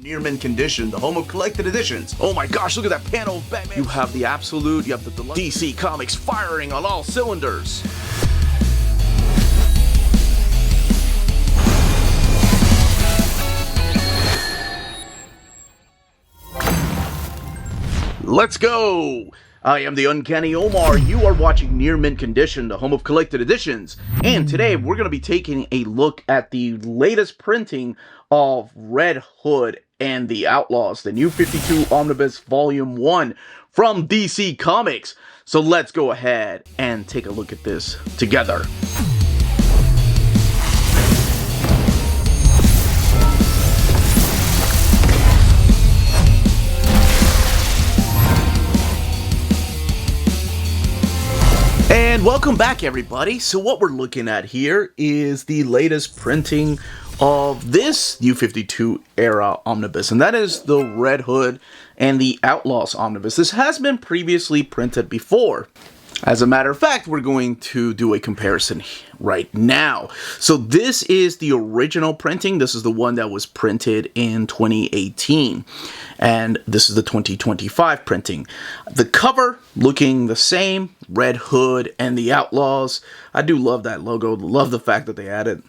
Near mint condition, the home of collected editions. Oh my gosh, look at that panel of Batman. You have the absolute, you have the deluxe. DC Comics firing on all cylinders. Let's go! I am the Uncanny Omar. You are watching Near Mint Condition, the home of collected editions. And today we're going to be taking a look at the latest printing of Red Hood and the Outlaws, the New 52 Omnibus Volume 1 from DC Comics. So let's go ahead and take a look at this together. And welcome back, everybody. So what we're looking at here is the latest printing of this New 52 era Omnibus, and that is the Red Hood and the Outlaws Omnibus. This has been previously printed before. As a matter of fact, we're going to do a comparison right now. So this is the original printing. This is the one that was printed in 2018. And this is the 2025 printing. The cover looking the same, Red Hood and the Outlaws. I do love that logo. Love the fact that they added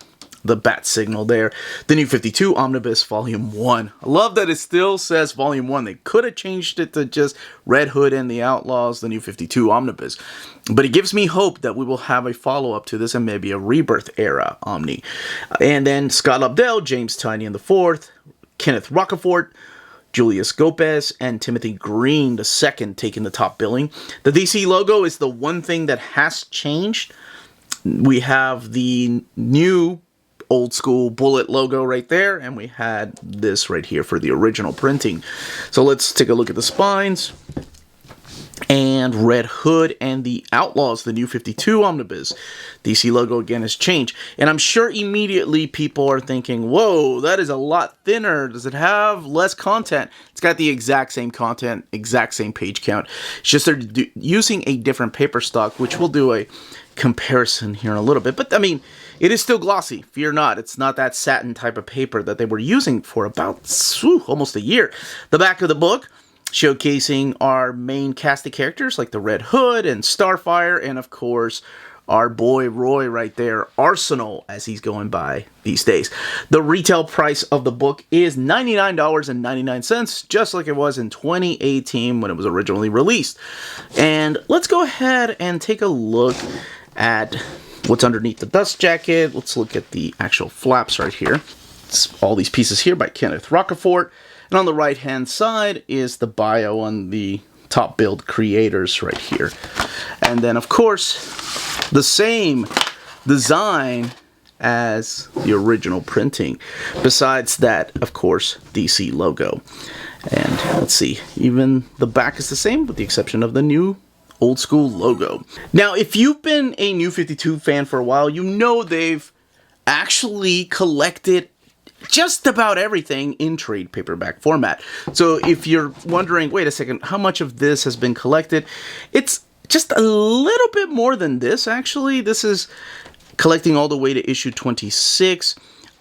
the bat signal there. The New 52 Omnibus Volume 1. I love that it still says Volume 1. They could have changed it to just Red Hood and the Outlaws, the New 52 Omnibus. But it gives me hope that we will have a follow-up to this and maybe a Rebirth era Omni. And then Scott Lobdell, James Tynion IV, Kenneth Rocafort, Julius Gopez, and Timothy Green II taking the top billing. The DC logo is the one thing that has changed. We have the new old school bullet logo right there, and we had this right here for the original printing. So let's take a look at the spines. And Red Hood and the Outlaws, the New 52 Omnibus. DC logo again has changed. And I'm sure immediately people are thinking, whoa, that is a lot thinner. Does it have less content? It's got the exact same content, exact same page count. It's just they're using a different paper stock, which we'll do a comparison here in a little bit. But I mean, it is still glossy. Fear not. It's not that satin type of paper that they were using for about almost a year. The back of the book showcasing our main cast of characters like the Red Hood and Starfire, and of course our boy Roy right there, Arsenal, as he's going by these days. The retail price of the book is $99.99, just like it was in 2018 when it was originally released. And let's go ahead and take a look at what's underneath the dust jacket. Let's look at the actual flaps right here. It's all these pieces here by Kenneth Rocafort. And on the right-hand side is the bio on the top build creators right here. And then, of course, the same design as the original printing. Besides that, of course, DC logo. And let's see, even the back is the same with the exception of the new old school logo. Now, if you've been a New 52 fan for a while, you know they've actually collected just about everything in trade paperback format. So if you're wondering, wait a second, how much of this has been collected? It's just a little bit more than this, actually. This is collecting all the way to issue 26.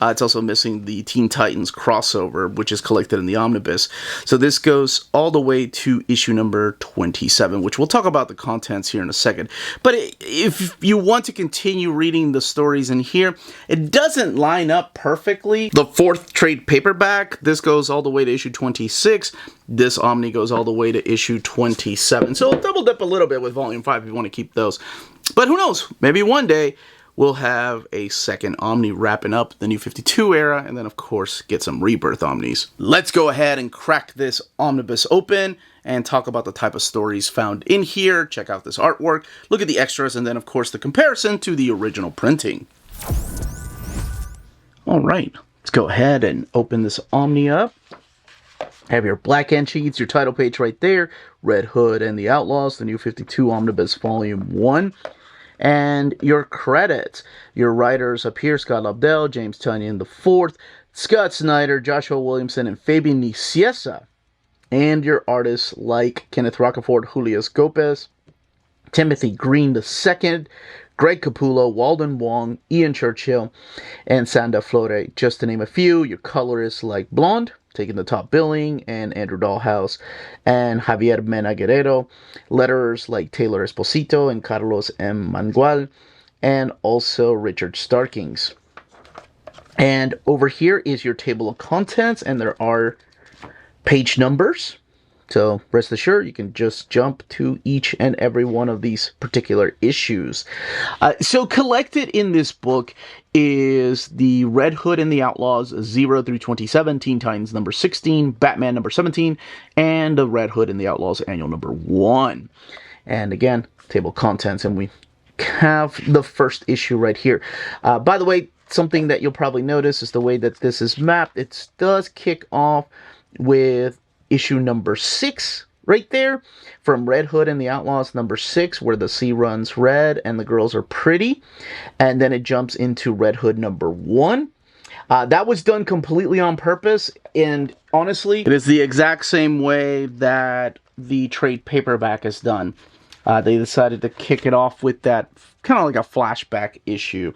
It's also missing the Teen Titans crossover, which is collected in the Omnibus. So this goes all the way to issue number 27, which we'll talk about the contents here in a second. But if you want to continue reading the stories in here, it doesn't line up perfectly. The fourth trade paperback, this goes all the way to issue 26. This Omni goes all the way to issue 27. So double dip a little bit with Volume 5 if you want to keep those. But who knows? Maybe one day we'll have a second Omni wrapping up the New 52 era, and then of course get some Rebirth Omnis. Let's go ahead and crack this Omnibus open and talk about the type of stories found in here. Check out this artwork, look at the extras, and then of course the comparison to the original printing. Alright, let's go ahead and open this Omni up. Have your black end sheets, your title page right there, Red Hood and the Outlaws, the New 52 Omnibus Volume 1. And your credits. Your writers up here, Scott Lobdell, James Tynion IV, Scott Snyder, Joshua Williamson, and Fabian Nicieza. And your artists like Kenneth Rocafort, Julius Gopez, Timothy Green II, Greg Capullo, Walden Wong, Ian Churchill, and Sanda Flore, just to name a few. Your colorists like Blonde, taking the top billing, and Andrew Dahlhaus and Javier Mena Guerrero. Letterers like Taylor Esposito and Carlos M. Mangual, and also Richard Starkings. And over here is your table of contents, and there are page numbers. So rest assured, you can just jump to each and every one of these particular issues. So collected in this book is the Red Hood and the Outlaws 0 through 27, Teen Titans number 16, Batman number 17, and the Red Hood and the Outlaws annual number 1. And again, table of contents, and we have the first issue right here. By the way, something that you'll probably notice is the way that this is mapped. It does kick off with issue number 6 right there, from Red Hood and the Outlaws number 6, where the sea runs red and the girls are pretty, and then it jumps into Red Hood number 1. That was done completely on purpose, and honestly, it is the exact same way that the trade paperback is done. They decided to kick it off with that kind of like a flashback issue.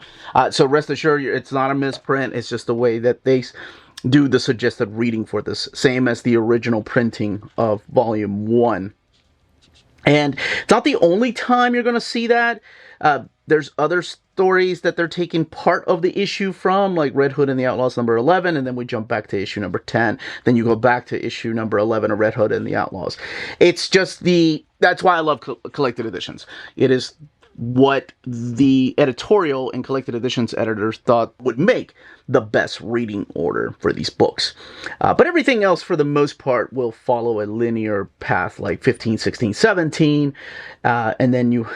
So rest assured, it's not a misprint. It's just the way that they do the suggested reading for this, same as the original printing of volume 1. And it's not the only time you're going to see that. There's other stories that they're taking part of the issue from, like Red Hood and the Outlaws number 11, and then we jump back to issue number 10. Then you go back to issue number 11 of Red Hood and the Outlaws. It's just that's why I love collected editions. It is what the editorial and collected editions editors thought would make the best reading order for these books. But everything else, for the most part, will follow a linear path, like 15, 16, 17. And then you...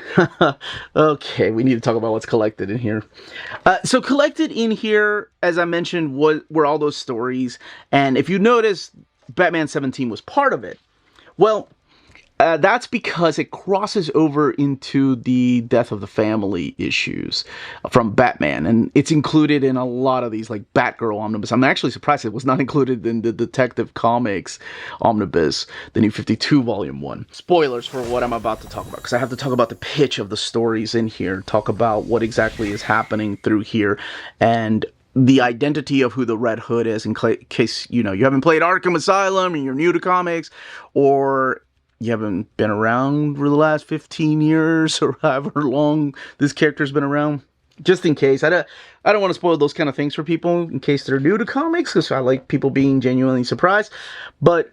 okay, we need to talk about what's collected in here. So collected in here, as I mentioned, were all those stories. And if you notice, Batman 17 was part of it. Well, that's because it crosses over into the Death of the Family issues from Batman, and it's included in a lot of these, like Batgirl Omnibus. I'm actually surprised it was not included in the Detective Comics Omnibus, the New 52 Volume 1. Spoilers for what I'm about to talk about, because I have to talk about the pitch of the stories in here, talk about what exactly is happening through here, and the identity of who the Red Hood is, in case, you haven't played Arkham Asylum, and you're new to comics, or you haven't been around for the last 15 years or however long this character's been around. Just in case. I don't want to spoil those kind of things for people in case they're new to comics, because I like people being genuinely surprised. But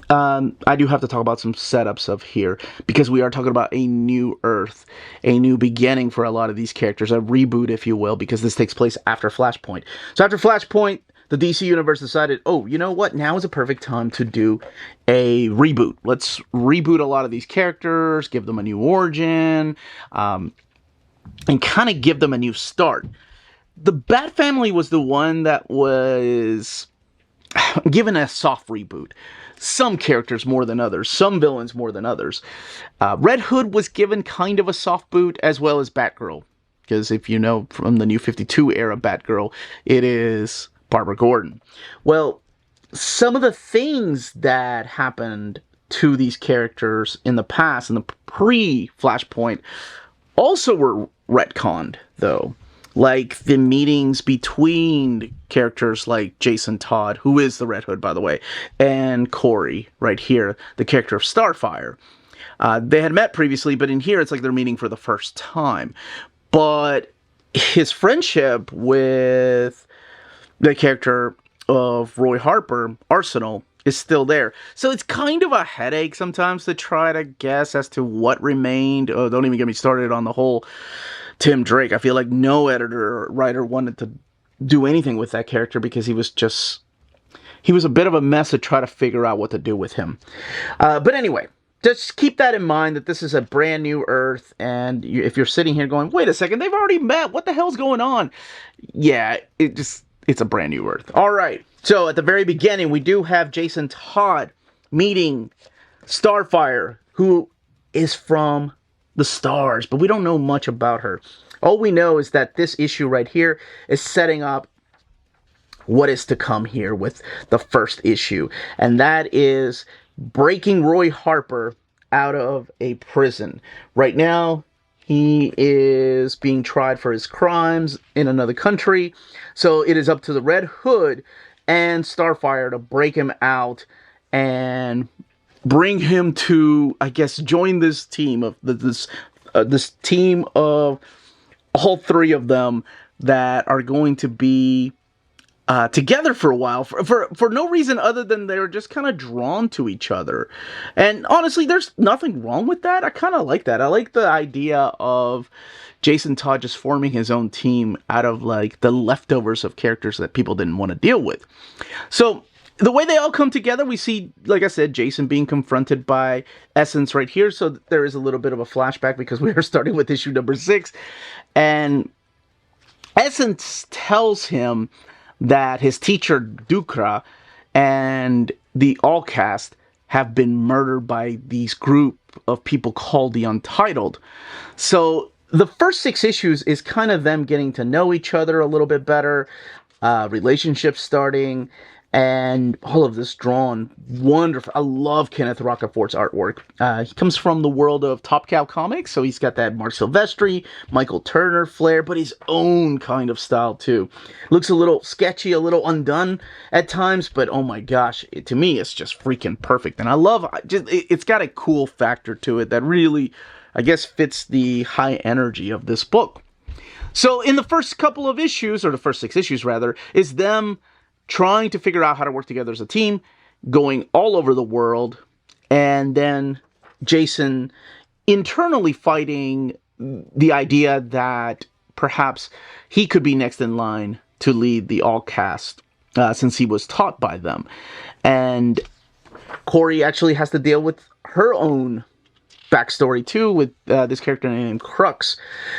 I do have to talk about some setups of here, because we are talking about a new Earth, a new beginning for a lot of these characters, a reboot, if you will, because this takes place after Flashpoint. So after Flashpoint, the DC Universe decided, oh, you know what? Now is a perfect time to do a reboot. Let's reboot a lot of these characters, give them a new origin, and kind of give them a new start. The Bat Family was the one that was given a soft reboot. Some characters more than others, some villains more than others. Red Hood was given kind of a soft boot, as well as Batgirl. Because if you know from the New 52 era Batgirl, it is Barbara Gordon. Well, some of the things that happened to these characters in the past, in the pre-Flashpoint, also were retconned, though. Like the meetings between characters like Jason Todd, who is the Red Hood, by the way, and Corey, right here, the character of Starfire. They had met previously, but in here it's like they're meeting for the first time. But his friendship with the character of Roy Harper, Arsenal, is still there. So it's kind of a headache sometimes to try to guess as to what remained. Oh, don't even get me started on the whole Tim Drake. I feel like no editor or writer wanted to do anything with that character, because he was a bit of a mess to try to figure out what to do with him. But anyway, just keep that in mind, that this is a brand new Earth, and if you're sitting here going, wait a second, they've already met, what the hell's going on? Yeah, it's a brand new Earth. All right, so at the very beginning, we do have Jason Todd meeting Starfire, who is from the stars, but we don't know much about her. All we know is that this issue right here is setting up what is to come here with the first issue, and that is breaking Roy Harper out of a prison. Right now, he is being tried for his crimes in another country, so it is up to the Red Hood and Starfire to break him out and bring him to, I guess, join this team of this team of all three of them that are going to be together for a while for no reason other than they're just kind of drawn to each other. And honestly, there's nothing wrong with that. I kind of like that. I like the idea of Jason Todd just forming his own team out of like the leftovers of characters that people didn't want to deal with. So the way they all come together, we see, like I said, Jason being confronted by Essence right here. So there is a little bit of a flashback because we are starting with issue number 6. And Essence tells him that his teacher, Dukra, and the All-Cast have been murdered by these group of people called the Untitled. So the first 6 issues is kind of them getting to know each other a little bit better, relationships starting, and all of this drawn wonderful. I love Kenneth Rocafort's artwork. He comes from the world of Top Cow Comics, so he's got that Mark Silvestri, Michael Turner flair, but his own kind of style too. Looks a little sketchy, a little undone at times, but oh my gosh, to me it's just freaking perfect. And I love, it's got a cool factor to it that really, I guess, fits the high energy of this book. So in the first couple of issues, or the first 6 issues rather, is them trying to figure out how to work together as a team, going all over the world, and then Jason internally fighting the idea that perhaps he could be next in line to lead the All-Cast, since he was taught by them. And Corey actually has to deal with her own backstory too, with this character named Crux.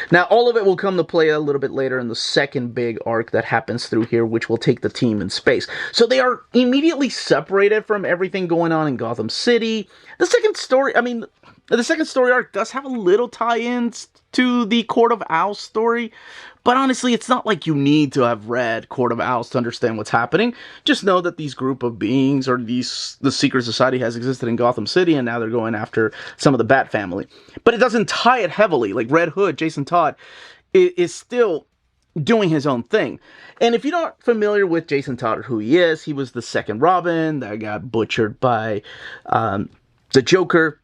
Now, all of it will come to play a little bit later in the second big arc that happens through here, which will take the team in space. So they are immediately separated from everything going on in Gotham City. The second story arc does have a little tie-ins to the Court of Owls story, but honestly, it's not like you need to have read Court of Owls to understand what's happening. Just know that these group of beings, or the secret society, has existed in Gotham City, and now they're going after some of the Bat family. But it doesn't tie it heavily. Like Red Hood, Jason Todd is still doing his own thing. And if you're not familiar with Jason Todd or who he is, he was the second Robin that got butchered by the Joker.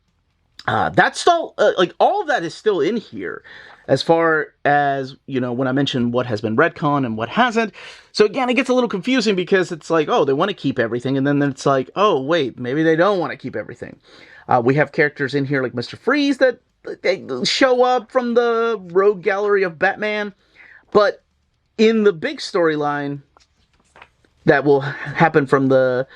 That's all, like, all of that is still in here, as far as, you know, when I mention what has been retcon and what hasn't. So again, it gets a little confusing because it's like, oh, they want to keep everything, and then it's like, oh, wait, maybe they don't want to keep everything. We have characters in here like Mr. Freeze that they show up from the Rogue Gallery of Batman, but in the big storyline that will happen from the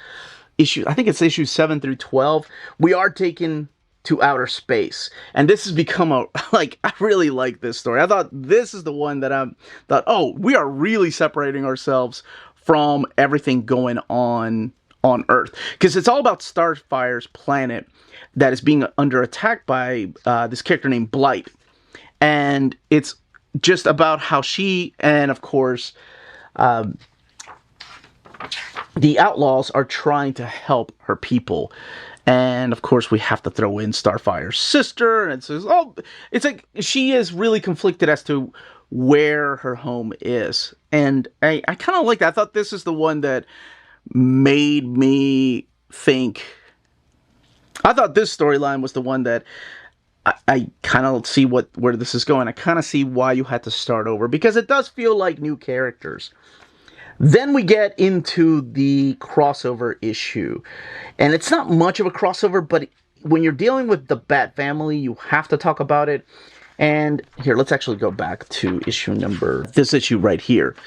issue, I think it's issues 7 through 12, we are taken to outer space. And this has become a, like, I really like this story. I thought this is the one that I thought, oh, we are really separating ourselves from everything going on Earth. Because it's all about Starfire's planet that is being under attack by this character named Blight. And it's just about how she, and of course, the Outlaws are trying to help her people. And of course, we have to throw in Starfire's sister, and it says, oh, it's like she is really conflicted as to where her home is. And I kind of like that. I thought this is the one that made me think. I thought this storyline was the one that I kind of see where this is going. I kind of see why you had to start over, because it does feel like new characters. Then we get into the crossover issue. And it's not much of a crossover, but when you're dealing with the Bat family, you have to talk about it. And here, let's actually go back to this issue right here.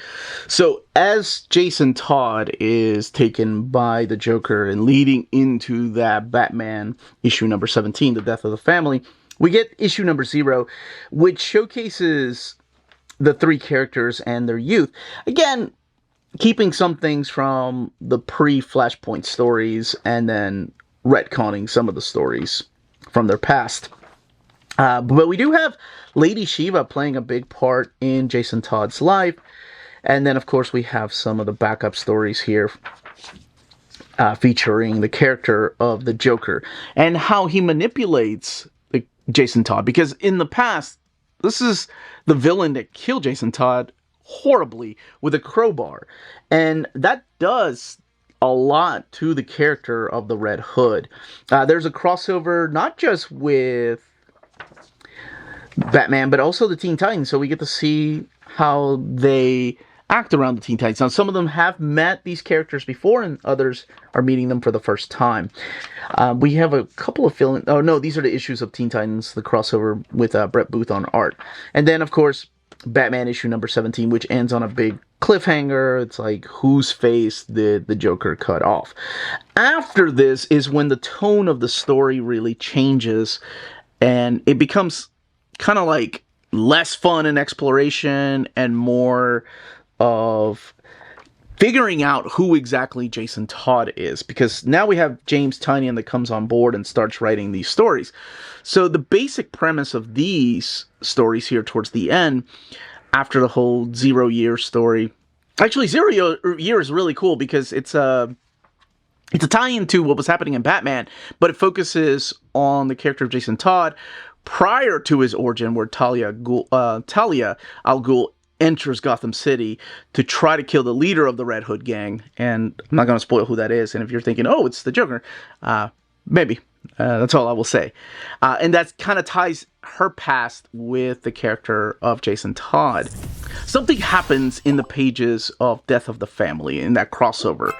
So as Jason Todd is taken by the Joker and leading into that Batman issue number 17, The Death of the Family, we get issue number 0, which showcases the 3 characters and their youth. Again, keeping some things from the pre-Flashpoint stories and then retconning some of the stories from their past. But we do have Lady Shiva playing a big part in Jason Todd's life. And then, of course, we have some of the backup stories here featuring the character of the Joker and how he manipulates Jason Todd. Because in the past, this is the villain that killed Jason Todd horribly with a crowbar. And that does a lot to the character of the Red Hood. There's a crossover not just with Batman, but also the Teen Titans, so we get to see how they act around the Teen Titans. Now, some of them have met these characters before, and others are meeting them for the first time. We have a couple of oh no, these are the issues of Teen Titans, the crossover with Brett Booth on art. And then, of course, Batman issue number 17, which ends on a big cliffhanger. It's like, whose face did the Joker cut off? After this is when the tone of the story really changes, and it becomes kind of like less fun and exploration and more of figuring out who exactly Jason Todd is, because now we have James Tynion that comes on board and starts writing these stories. So the basic premise of these stories here towards the end, after the whole 0 Year story, actually 0 Year is really cool because it's a tie-in to what was happening in Batman, but it focuses on the character of Jason Todd prior to his origin, where Talia al Ghul enters Gotham City to try to kill the leader of the Red Hood gang. And I'm not going to spoil who that is. And if you're thinking, oh, it's the Joker, maybe. That's all I will say. And that kind of ties her past with the character of Jason Todd. Something happens in the pages of Death of the Family, in that crossover,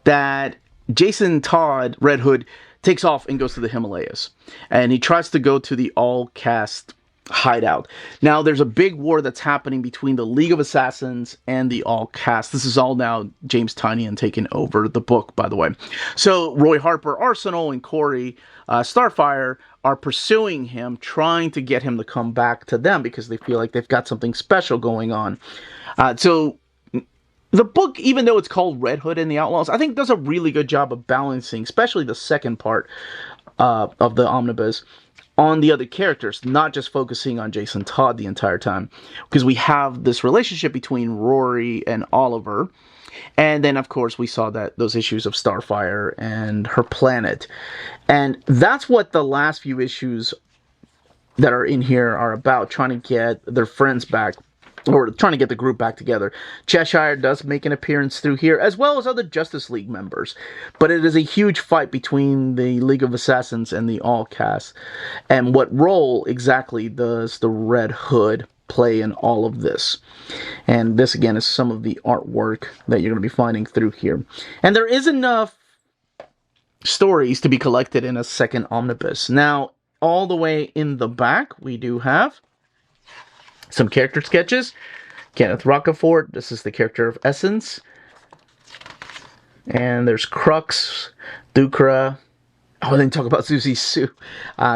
that Jason Todd, Red Hood, takes off and goes to the Himalayas. And he tries to go to the all-caste hideout. Now, there's a big war that's happening between the League of Assassins and the all-caste. This is all now James Tynion taking over the book, by the way. So, Roy Harper, Arsenal, and Corey Starfire are pursuing him, trying to get him to come back to them because they feel like they've got something special going on. So the book, even though it's called Red Hood and the Outlaws, I think does a really good job of balancing, especially the second part of the omnibus, on the other characters, not just focusing on Jason Todd the entire time. Because we have this relationship between Rory and Oliver. And then, of course, we saw that those issues of Starfire and her planet. And that's what the last few issues that are in here are about, trying to get their friends back, or trying to get the group back together. Cheshire does make an appearance through here, as well as other Justice League members. But it is a huge fight between the League of Assassins and the all-caste. And what role exactly does the Red Hood play in all of this? And this, again, is some of the artwork that you're going to be finding through here. And there is enough stories to be collected in a second omnibus. Now, all the way in the back, we do have some character sketches. Kenneth Rocafort, this is the character of Essence. And there's Crux, Dukra. Oh, I didn't talk about Susie Sue.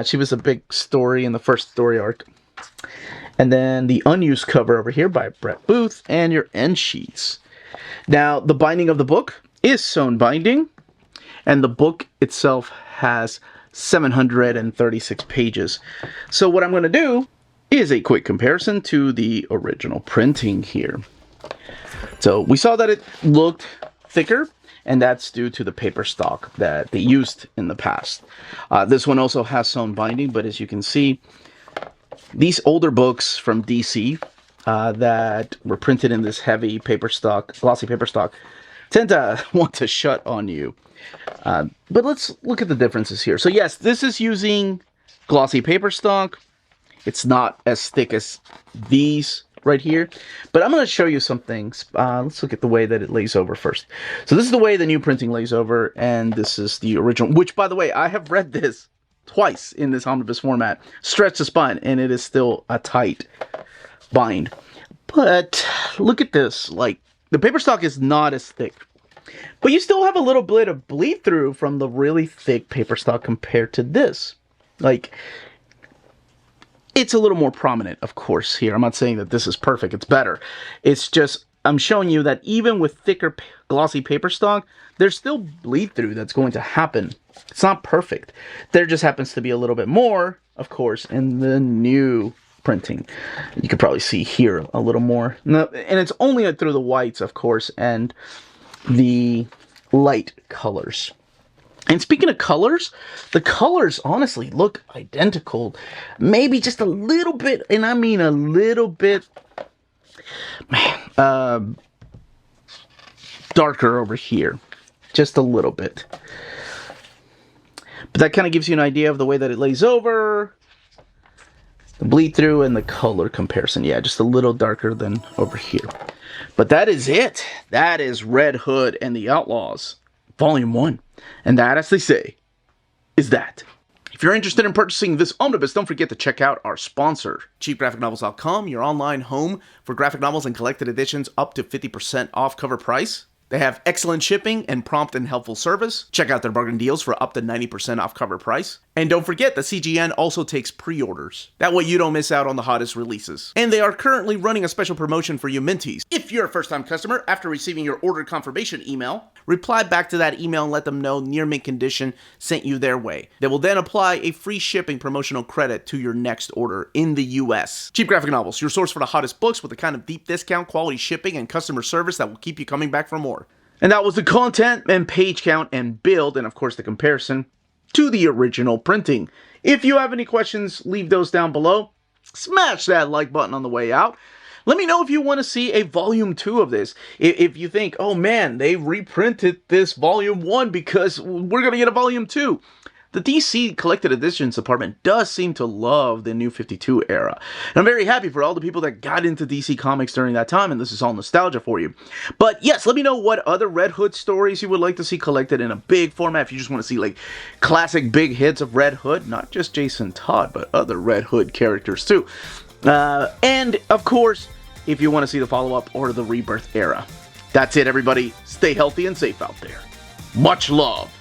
She was a big story in the first story arc. And then the unused cover over here by Brett Booth, and your end sheets. Now, the binding of the book is sewn binding, and the book itself has 736 pages. So what I'm going to do is a quick comparison to the original printing here. So we saw that it looked thicker, and that's due to the paper stock that they used in the past. This one also has sewn binding, but as you can see, these older books from DC that were printed in this heavy paper stock, glossy paper stock, tend to want to shut on you. But let's look at the differences here. So yes, this is using glossy paper stock. It's not as thick as these right here. But I'm going to show you some things. Let's look at the way that it lays over first. So this is the way the new printing lays over, and this is the original, which, by the way, I have read this twice in this omnibus format. Stretch the spine, and it is still a tight bind. But look at this. Like, the paper stock is not as thick. But you still have a little bit of bleed through from the really thick paper stock compared to this. Like, it's a little more prominent, of course, here. I'm not saying that this is perfect. It's better. It's just, I'm showing you that even with thicker glossy paper stock, there's still bleed through that's going to happen. It's not perfect. There just happens to be a little bit more, of course, in the new printing. You could probably see here a little more. And it's only through the whites, of course, and the light colors. And speaking of colors, the colors honestly look identical. Maybe just a little bit, and I mean a little bit. Man, darker over here. Just a little bit. But that kind of gives you an idea of the way that it lays over, the bleed through, and the color comparison. Yeah, just a little darker than over here. But that is it. That is Red Hood and the Outlaws, Volume 1. And that, as they say, is that. If you're interested in purchasing this omnibus, don't forget to check out our sponsor, cheapgraphicnovels.com, your online home for graphic novels and collected editions up to 50% off cover price. They have excellent shipping and prompt and helpful service. Check out their bargain deals for up to 90% off cover price. And don't forget that CGN also takes pre-orders. That way you don't miss out on the hottest releases. And they are currently running a special promotion for you Minties. If you're a first-time customer, after receiving your order confirmation email, reply back to that email and let them know Near Mint Condition sent you their way. They will then apply a free shipping promotional credit to your next order in the US. Cheap Graphic Novels, your source for the hottest books with the kind of deep discount, quality shipping, and customer service that will keep you coming back for more. And that was the content and page count and build, and of course the comparison to the original printing. If you have any questions, leave those down below. Smash that like button on the way out. Let me know if you want to see a volume 2 of this. If you think, oh man, they reprinted this volume 1 because we're going to get a volume 2. The DC Collected Editions department does seem to love the New 52 era. And I'm very happy for all the people that got into DC Comics during that time, and this is all nostalgia for you. But yes, let me know what other Red Hood stories you would like to see collected in a big format. If you just want to see like classic big hits of Red Hood, not just Jason Todd, but other Red Hood characters too. And of course, if you want to see the follow-up or the Rebirth era. That's it, everybody. Stay healthy and safe out there. Much love.